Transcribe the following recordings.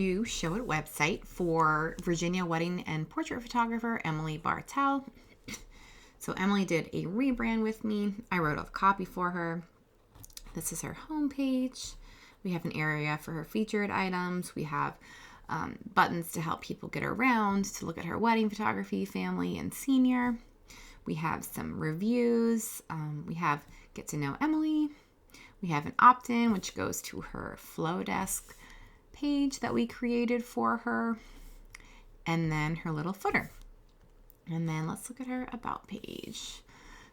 new Showit website for Virginia wedding and portrait photographer Emily Bartell. So Emily did a rebrand with me. I wrote all the copy for her. This is her homepage. We have an area for her featured items. We have buttons to help people get around, to look at her wedding photography, family, and senior. We have some reviews. We have Get to Know Emily. We have an opt-in, which goes to her Flow Desk page that we created for her. And then her little footer. And then let's look at her About page.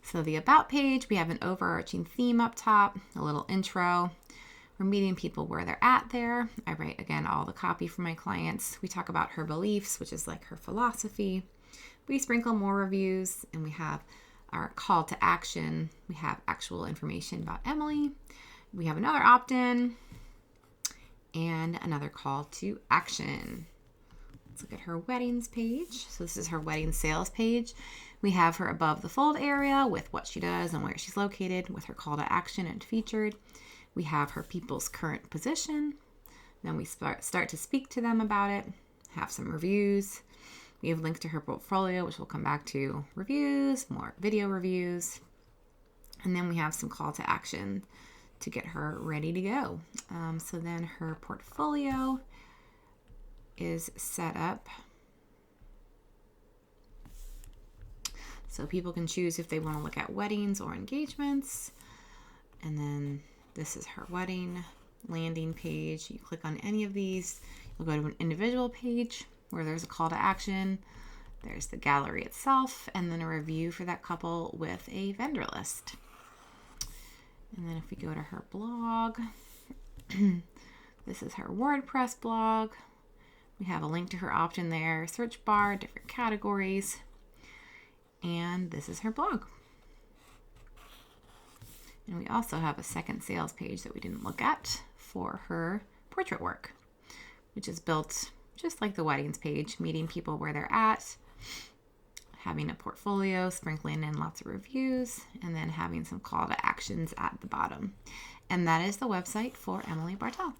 So the About page, we have an overarching theme up top, a little intro. We're meeting people where they're at there. I write, again, all the copy for my clients. We talk about her beliefs, which is like her philosophy. We sprinkle more reviews, and we have our call to action. We have actual information about Emily. We have another opt-in and another call to action. Let's look at her weddings page. So this is her wedding sales page. We have her above the fold area with what she does and where she's located with her call to action and featured. We have her people's current position. Then we start to speak to them about it, have some reviews. We have links to her portfolio, which we'll come back to, reviews, more video reviews. And then we have some call to action to get her ready to go. So then her portfolio is set up. So people can choose if they want to look at weddings or engagements. And then this is her wedding landing page. You click on any of these, you'll go to an individual page where there's a call to action. There's the gallery itself, and then a review for that couple with a vendor list. And then if we go to her blog, this is her WordPress blog. We have a link to her opt-in there, search bar, different categories. And this is her blog. And we also have a second sales page that we didn't look at for her portrait work, which is built just like the weddings page, meeting people where they're at, having a portfolio, sprinkling in lots of reviews, and then having some call to actions at the bottom. And that is the website for Emily Bartell.